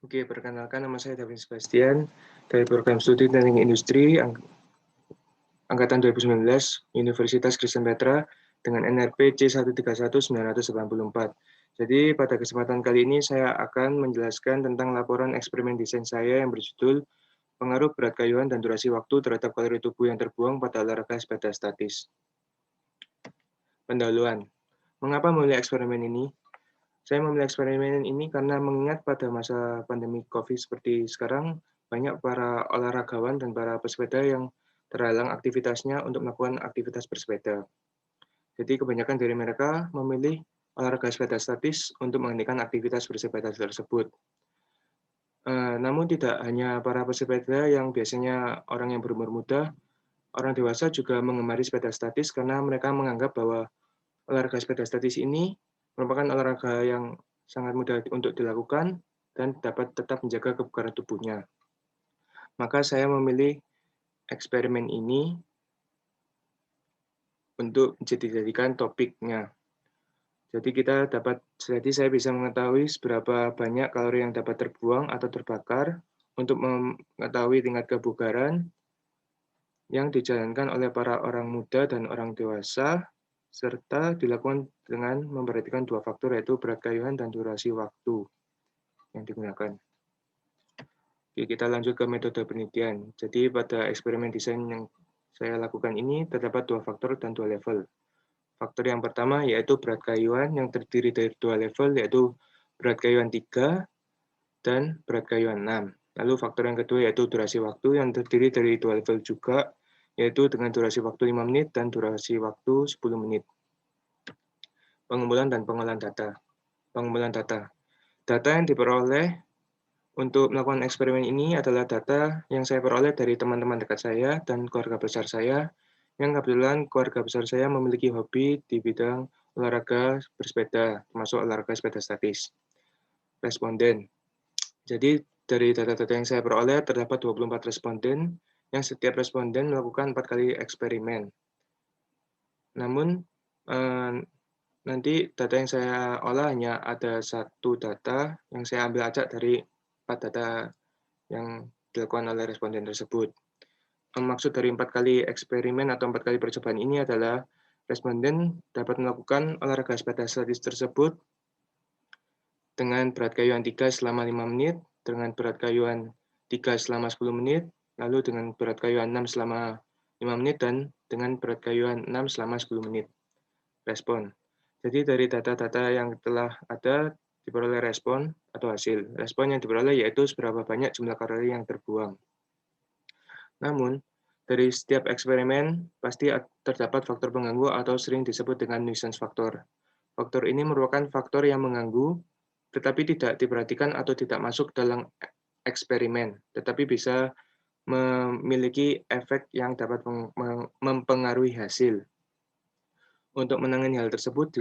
Oke, perkenalkan nama saya Davin Sebastian dari program studi Teknik Industri angkatan 2019 Universitas Kristen Petra dengan NRP C131984. Jadi pada kesempatan kali ini saya akan menjelaskan tentang laporan eksperimen desain saya yang berjudul Pengaruh berat kayuhan dan durasi waktu terhadap kalori tubuh yang terbuang pada olahraga sepeda statis. Pendahuluan. Mengapa memilih eksperimen ini? Saya memilih eksperimen ini karena mengingat pada masa pandemi COVID seperti sekarang, banyak para olahragawan dan para pesepeda yang terhalang aktivitasnya untuk melakukan aktivitas bersepeda. Jadi kebanyakan dari mereka memilih olahraga sepeda statis untuk menghentikan aktivitas bersepeda tersebut. Namun tidak hanya para pesepeda yang biasanya orang yang berumur muda, orang dewasa juga mengemari sepeda statis karena mereka menganggap bahwa olahraga sepeda statis ini merupakan olahraga yang sangat mudah untuk dilakukan dan dapat tetap menjaga kebugaran tubuhnya. Maka saya memilih eksperimen ini untuk dijadikan topiknya. Jadi saya bisa mengetahui seberapa banyak kalori yang dapat terbuang atau terbakar untuk mengetahui tingkat kebugaran yang dijalankan oleh para orang muda dan orang dewasa, serta dilakukan dengan memperhatikan dua faktor yaitu berat kayuhan dan durasi waktu yang digunakan. Oke, kita lanjut ke metode penelitian. Jadi pada eksperimen desain yang saya lakukan ini terdapat dua faktor dan dua level. Faktor yang pertama yaitu berat kayuhan yang terdiri dari dua level yaitu berat kayuhan 3 dan berat kayuhan 6. Lalu faktor yang kedua yaitu durasi waktu yang terdiri dari dua level juga yaitu dengan durasi waktu 5 menit dan durasi waktu 10 menit. Pengumpulan dan pengolahan data. Pengumpulan data. Data yang diperoleh untuk melakukan eksperimen ini adalah data yang saya peroleh dari teman-teman dekat saya dan keluarga besar saya, yang kebetulan keluarga besar saya memiliki hobi di bidang olahraga bersepeda, termasuk olahraga sepeda statis. Responden. Jadi dari data-data yang saya peroleh terdapat 24 responden, yang setiap responden melakukan 4 kali eksperimen. Namun, nanti data yang saya olah hanya ada satu data yang saya ambil acak dari 4 data yang dilakukan oleh responden tersebut. Maksud dari 4 kali eksperimen atau 4 kali percobaan ini adalah responden dapat melakukan olahraga sepeda statis tersebut dengan berat kayuhan 3 selama 5 menit, dengan berat kayuhan 3 selama 10 menit, lalu dengan berat kayuhan 6 selama 5 menit, dan dengan berat kayuhan 6 selama 10 menit. Respon. Jadi dari data-data yang telah ada diperoleh respon atau hasil. Respon yang diperoleh yaitu seberapa banyak jumlah kalori yang terbuang. Namun, dari setiap eksperimen pasti terdapat faktor pengganggu atau sering disebut dengan nuisance factor. Faktor ini merupakan faktor yang mengganggu, tetapi tidak diperhatikan atau tidak masuk dalam eksperimen, tetapi bisa memiliki efek yang dapat mempengaruhi hasil. Untuk menangani hal tersebut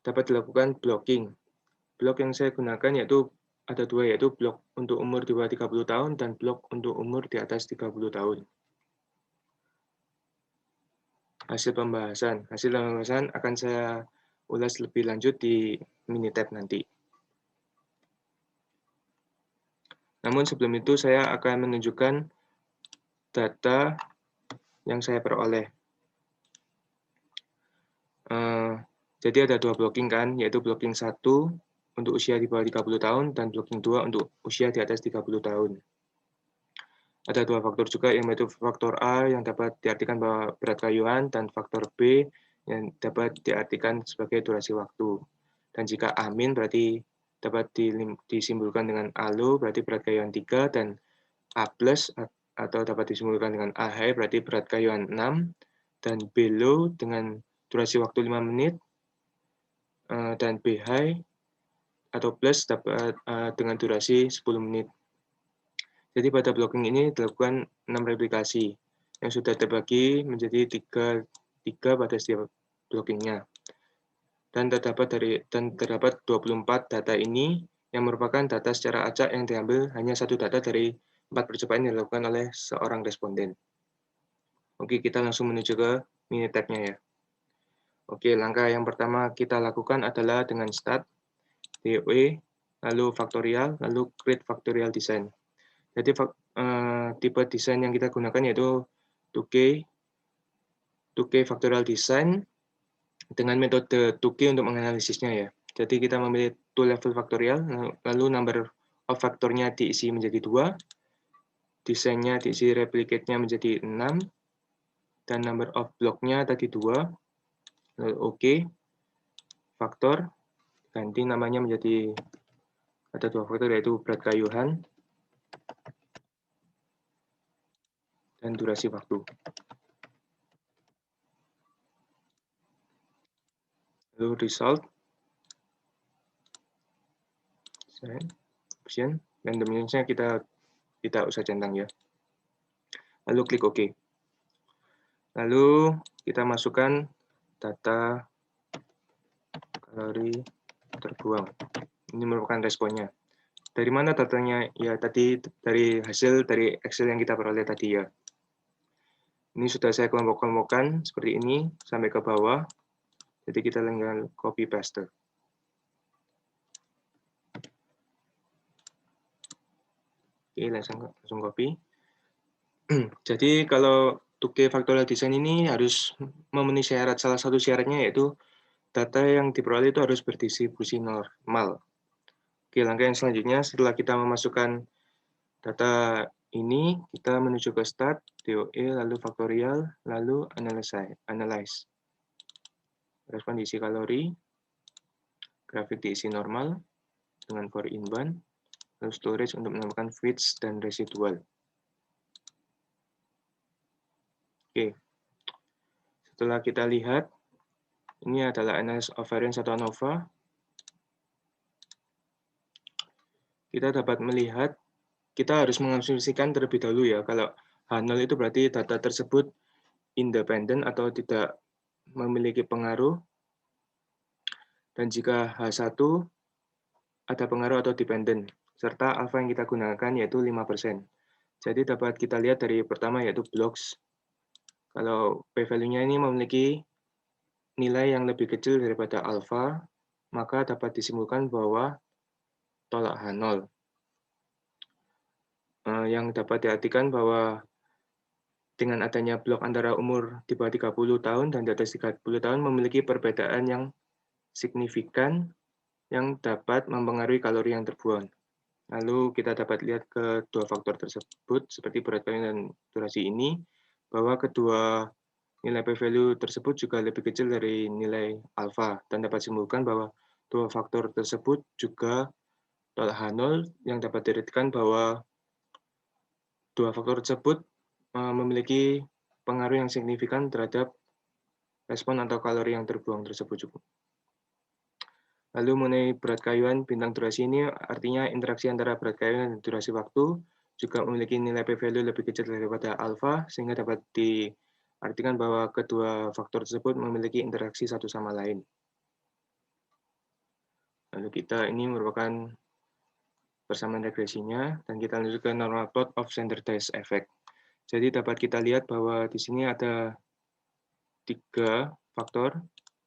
dapat dilakukan blocking. Blok yang saya gunakan yaitu ada dua, yaitu blok untuk umur di bawah 30 tahun dan blok untuk umur di atas 30 tahun. Hasil pembahasan akan saya ulas lebih lanjut di Minitab nanti. Namun sebelum itu saya akan menunjukkan data yang saya peroleh. Jadi ada dua blocking kan, yaitu blocking 1 untuk usia di bawah 30 tahun dan blocking 2 untuk usia di atas 30 tahun. Ada dua faktor juga, yaitu faktor A yang dapat diartikan bahwa berat kayuhan dan faktor B yang dapat diartikan sebagai durasi waktu. Dan jika amin berarti dapat disimbolkan dengan A low berarti berat kayuhan 3 dan A plus atau dapat disimbolkan dengan A high berarti berat kayuhan 6 dan B low dengan durasi waktu 5 menit dan B high atau plus dapat dengan durasi 10 menit. Jadi pada blocking ini dilakukan 6 replikasi yang sudah terbagi menjadi 3 pada setiap blockingnya. Dan terdapat 24 data ini yang merupakan data secara acak yang diambil hanya satu data dari 4 percobaan yang dilakukan oleh seorang responden. Oke, kita langsung menuju ke Minitab-nya ya. Oke, langkah yang pertama kita lakukan adalah dengan start DOE lalu faktorial, lalu create factorial design. Jadi tipe desain yang kita gunakan yaitu 2K factorial design dengan metode 2K untuk menganalisisnya ya. Jadi kita memilih 2 level factorial, lalu number of faktornya diisi menjadi 2, desainnya diisi replicate-nya menjadi 6, dan number of block-nya tadi 2, lalu OK, faktor, ganti namanya menjadi, ada 2 faktor yaitu berat kayuhan dan durasi waktu. Lalu result, option, dan dimensinya kita tidak usah centang ya. Lalu klik OK. Lalu kita masukkan data kalori terbuang. Ini merupakan responnya. Dari mana datanya? Ya tadi dari hasil dari Excel yang kita peroleh tadi ya. Ini sudah saya kelompok-kelompokkan seperti ini sampai ke bawah. Jadi kita tinggal copy paste. Oke, langsung copy. Jadi kalau 2K factorial design ini harus memenuhi syarat. Salah satu syaratnya yaitu data yang diperoleh itu harus berdistribusi normal. Oke, langkah yang selanjutnya setelah kita memasukkan data ini, kita menuju ke start, DOE, lalu faktorial, lalu analyze. Respon diisi kalori, grafik diisi normal dengan for inbound, lalu storage untuk menambahkan feeds dan residual. Oke, setelah kita lihat, ini adalah analysis of variance atau ANOVA. Kita dapat melihat, kita harus mengasumsikan terlebih dahulu ya, kalau H0 itu berarti data tersebut independen atau tidak memiliki pengaruh, dan jika H1 ada pengaruh atau dependen, serta alfa yang kita gunakan yaitu 5%. Jadi dapat kita lihat dari pertama yaitu blocks. Kalau p-value-nya ini memiliki nilai yang lebih kecil daripada alfa, maka dapat disimpulkan bahwa tolak H0. Yang dapat diartikan bahwa dengan adanya blok antara umur di bawah 30 tahun dan di atas 30 tahun memiliki perbedaan yang signifikan yang dapat mempengaruhi kalori yang terbuang. Lalu kita dapat lihat kedua faktor tersebut seperti berat kayuhan dan durasi ini, bahwa kedua nilai p-value tersebut juga lebih kecil dari nilai alfa, dan dapat disimpulkan bahwa dua faktor tersebut juga tolak H0 yang dapat diartikan bahwa dua faktor tersebut memiliki pengaruh yang signifikan terhadap respon atau kalori yang terbuang tersebut juga. Lalu mengenai berat kayuhan bintang durasi ini artinya interaksi antara berat kayuhan dan durasi waktu juga memiliki nilai p-value lebih kecil daripada alfa, sehingga dapat diartikan bahwa kedua faktor tersebut memiliki interaksi satu sama lain. Lalu ini merupakan persamaan regresinya, dan kita lanjut ke normal plot of standardized effect. Jadi dapat kita lihat bahwa di sini ada 3 faktor,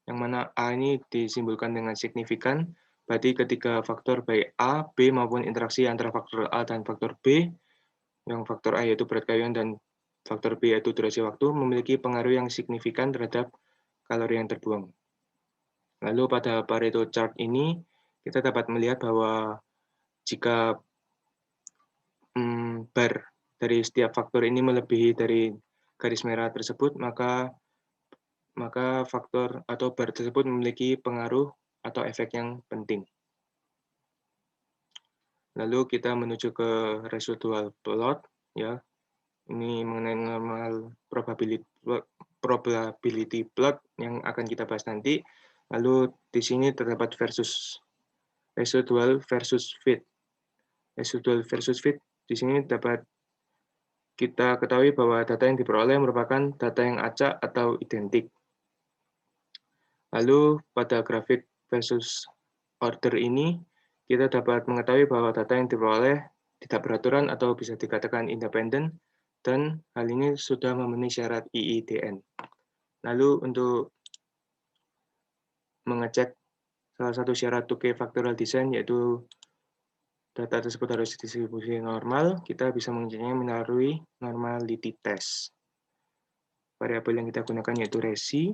yang mana A ini disimbolkan dengan signifikan, berarti ketika faktor baik A, B maupun interaksi antara faktor A dan faktor B, yang faktor A yaitu berat kayuhan dan faktor B yaitu durasi waktu, memiliki pengaruh yang signifikan terhadap kalori yang terbuang. Lalu pada Pareto chart ini, kita dapat melihat bahwa jika bar dari setiap faktor ini melebihi dari garis merah tersebut, maka faktor atau bar tersebut memiliki pengaruh atau efek yang penting. Lalu kita menuju ke residual plot, ya. Ini mengenai normal probability plot yang akan kita bahas nanti. Lalu di sini terdapat residual versus fit. Residual versus fit di sini dapat kita ketahui bahwa data yang diperoleh merupakan data yang acak atau identik. Lalu pada grafik versus order ini, kita dapat mengetahui bahwa data yang diperoleh tidak beraturan atau bisa dikatakan independen, dan hal ini sudah memenuhi syarat IIDN. Lalu untuk mengecek salah satu syarat 2K factorial design yaitu data tersebut harus didistribusi normal, kita bisa mengeceknya melalui normality test. Variabel yang kita gunakan yaitu resi.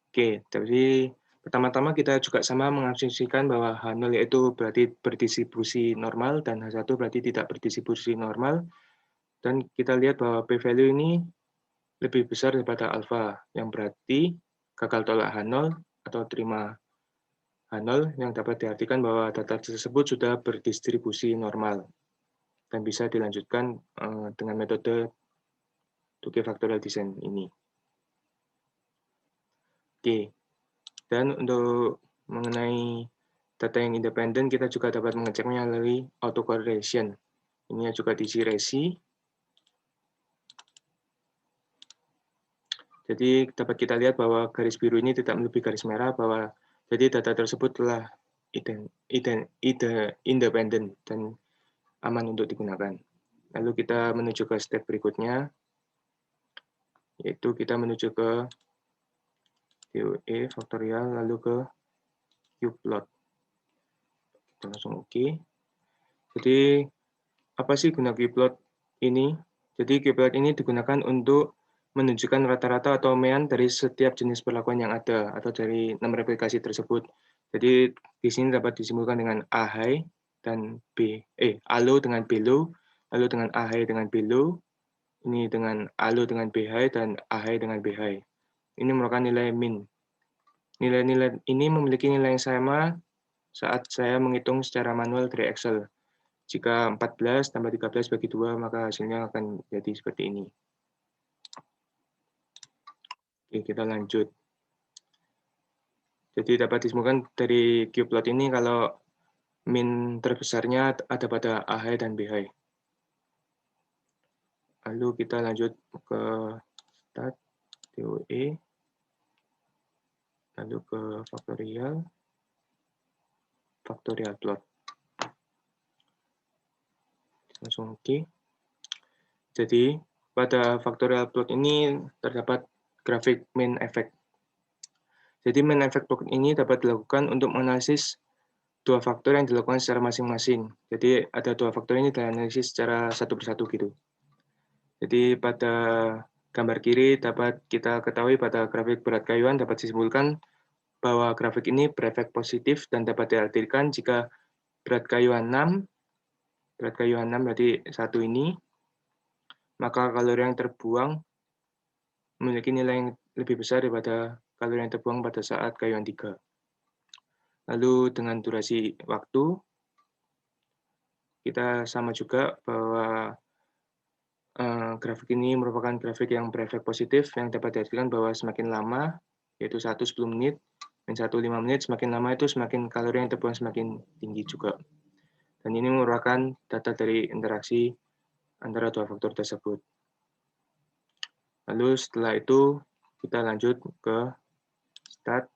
Oke, jadi pertama-tama kita juga sama mengasumsikan bahwa H0 yaitu berarti berdistribusi normal dan H1 berarti tidak berdistribusi normal. Dan kita lihat bahwa p-value ini lebih besar daripada alfa, yang berarti gagal tolak H0 atau terima H0 yang dapat diartikan bahwa data tersebut sudah berdistribusi normal dan bisa dilanjutkan dengan metode 2K factorial design ini. Oke, dan untuk mengenai data yang independen, kita juga dapat mengeceknya melalui autocorrelation. Ini juga diisi resi. Jadi dapat kita lihat bahwa garis biru ini tidak melebihi garis merah, bahwa jadi data tersebut telah independen dan aman untuk digunakan. Lalu kita menuju ke step berikutnya, yaitu kita menuju ke DOE faktorial, lalu ke qplot. Kita langsung oke. Jadi apa sih guna qplot ini? Jadi qplot ini digunakan untuk menunjukkan rata-rata atau mean dari setiap jenis perlakuan yang ada atau dari 6 replikasi tersebut. Jadi di sini dapat disimpulkan dengan A high dan A low dengan B low, lalu dengan A high dengan B low, ini dengan A low dengan B high dan A high dengan B high. Ini merupakan nilai min. Nilai-nilai ini memiliki nilai yang sama saat saya menghitung secara manual dari Excel. Jika 14 tambah 13 bagi 2, maka hasilnya akan jadi seperti ini. Oke, kita lanjut. Jadi dapat disimpulkan dari qplot ini kalau min terbesarnya ada pada A high dan B high. Lalu kita lanjut ke stat, DOE, lalu ke faktorial plot. Langsung oke. Jadi pada faktorial plot ini terdapat grafik min effect. Jadi min effect plot ini dapat dilakukan untuk menganalisis dua faktor yang dilakukan secara masing-masing. Jadi ada dua faktor ini dianalisis secara satu persatu gitu. Jadi pada gambar kiri dapat kita ketahui pada grafik berat kayuan dapat disimpulkan bahwa grafik ini berefek positif dan dapat diartikan jika berat kayuan 6 berarti satu ini, maka kalori yang terbuang memiliki nilai yang lebih besar daripada kalori yang terbuang pada saat kayuan 3. Lalu dengan durasi waktu, kita sama juga bahwa grafik ini merupakan grafik yang berefek positif yang dapat diartikan bahwa semakin lama, yaitu 1 10 menit, dan 1 5 menit, semakin lama itu semakin kalori yang terbuang semakin tinggi juga. Dan ini merupakan data dari interaksi antara dua faktor tersebut. Lalu setelah itu kita lanjut ke stat,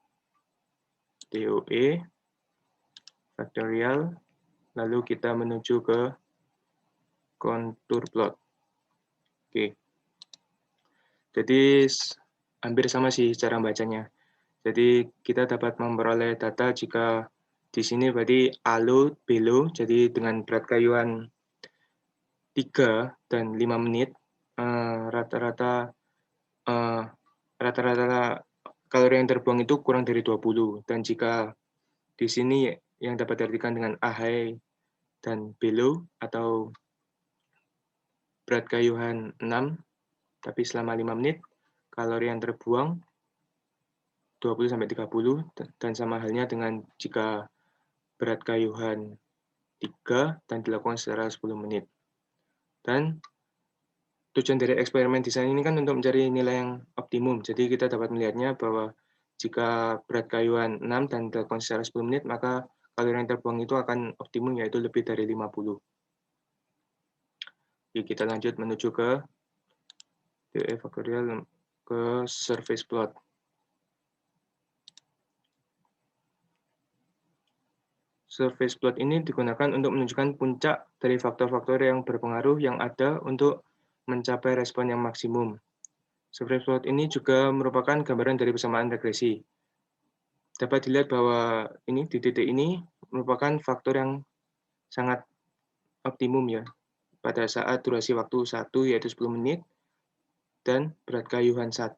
DOE, factorial, lalu kita menuju ke contour plot. Oke. Jadi hampir sama sih cara bacanya. Jadi kita dapat memperoleh data jika di sini berarti A low, B low, jadi dengan berat kayuan 3 dan 5 menit, rata-rata kalori yang terbuang itu kurang dari 20. Dan jika di sini yang dapat diartikan dengan A high dan B low atau berat kayuan 6, tapi selama 5 menit, kalori yang terbuang 20-30, dan sama halnya dengan jika berat kayuhan 3 dan dilakukan secara 10 menit. Dan tujuan dari eksperimen desain ini kan untuk mencari nilai yang optimum. Jadi kita dapat melihatnya bahwa jika berat kayuan 6 dan dilakukan secara 10 menit, maka kalori yang terbuang itu akan optimum, yaitu lebih dari 50. Oke, kita lanjut menuju ke DOE faktorial, ke surface plot. Surface plot ini digunakan untuk menunjukkan puncak dari faktor-faktor yang berpengaruh yang ada untuk mencapai respon yang maksimum. Surface plot ini juga merupakan gambaran dari persamaan regresi. dapat dilihat bahwa ini di titik ini merupakan faktor yang sangat optimum ya, pada saat durasi waktu 1 yaitu 10 menit dan berat kayuhan 1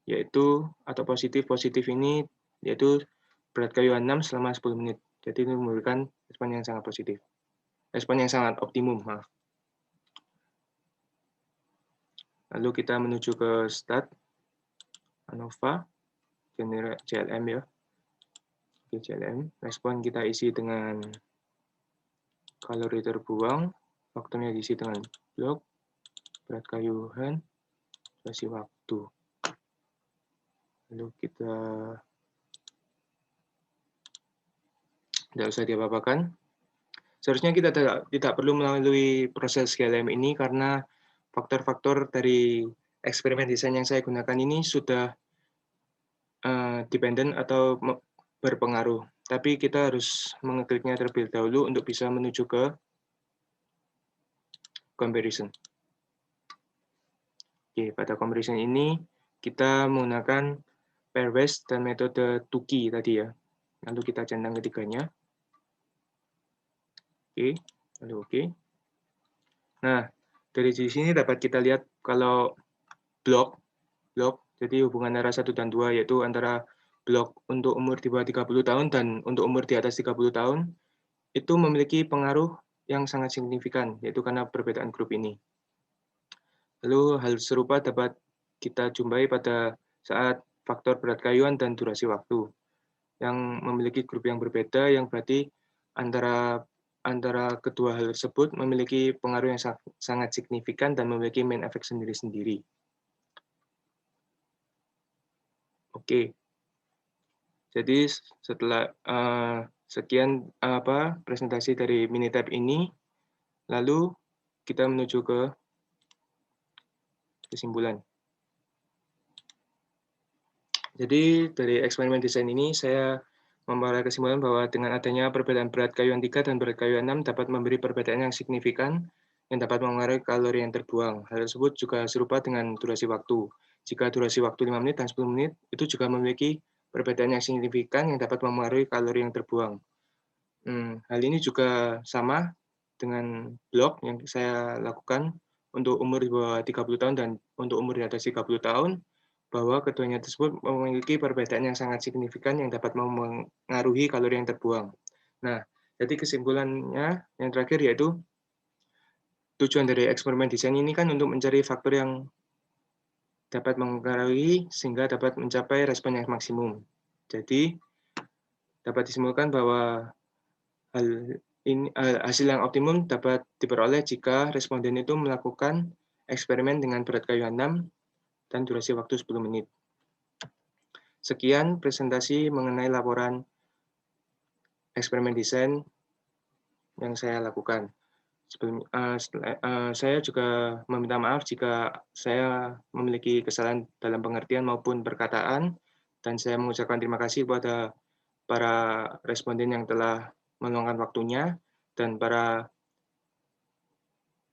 yaitu atau positif ini yaitu berat kayuhan 6 selama 10 menit. Jadi ini memberikan respon yang sangat positif. Respon yang sangat optimum, maaf. Lalu kita menuju ke stat ANOVA, CLM ya. Oke, CLM. Respon kita isi dengan kalori terbuang, faktornya diisi dengan blok, berat kayuhan, durasi waktu. Lalu kita tidak usah diapa-apakan. Seharusnya kita tidak perlu melalui proses GLM ini karena faktor-faktor dari eksperimen desain yang saya gunakan ini sudah dependent atau berpengaruh. Tapi kita harus mengekliknya terlebih dahulu untuk bisa menuju ke comparison. Oke, pada comparison ini kita menggunakan pairwise dan metode Tukey tadi ya. Lalu kita centang ketiganya. Oke, lalu oke. Nah, dari sini dapat kita lihat kalau blok, jadi hubungan antara 1 dan 2 yaitu antara blok untuk umur di bawah 30 tahun dan untuk umur di atas 30 tahun, itu memiliki pengaruh yang sangat signifikan, yaitu karena perbedaan grup ini. Lalu hal serupa dapat kita jumpai pada saat faktor berat kayuhan dan durasi waktu, yang memiliki grup yang berbeda, yang berarti antara kedua hal tersebut memiliki pengaruh yang sangat signifikan dan memiliki main effect sendiri-sendiri. Oke, jadi setelah sekian presentasi dari Minitab ini, lalu kita menuju ke kesimpulan. Jadi dari eksperimen desain ini saya memperoleh kesimpulan bahwa dengan adanya perbedaan berat kayuhan 3 dan berat kayuhan 6 dapat memberi perbedaan yang signifikan yang dapat mengaruhi kalori yang terbuang. Hal tersebut juga serupa dengan durasi waktu. Jika durasi waktu 5 menit dan 10 menit, itu juga memiliki perbedaan yang signifikan yang dapat mempengaruhi kalori yang terbuang. Hal ini juga sama dengan blok yang saya lakukan untuk umur di bawah 30 tahun dan untuk umur di atas 30 tahun, bahwa keduanya tersebut memiliki perbedaan yang sangat signifikan yang dapat mempengaruhi kalori yang terbuang. Nah, jadi kesimpulannya yang terakhir yaitu tujuan dari eksperimen desain ini kan untuk mencari faktor yang dapat mempengaruhi sehingga dapat mencapai respon yang maksimum. Jadi, dapat disimpulkan bahwa hasil yang optimum dapat diperoleh jika responden itu melakukan eksperimen dengan berat kayuhan 6 dan durasi waktu 10 menit. Sekian presentasi mengenai laporan eksperimen desain yang saya lakukan. Saya juga meminta maaf jika saya memiliki kesalahan dalam pengertian maupun perkataan, dan saya mengucapkan terima kasih kepada para responden yang telah meluangkan waktunya dan para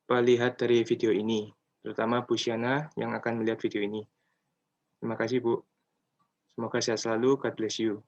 pelihat dari video ini, terutama Bu Siana yang akan melihat video ini. Terima kasih, Bu. Semoga sehat selalu. God bless you.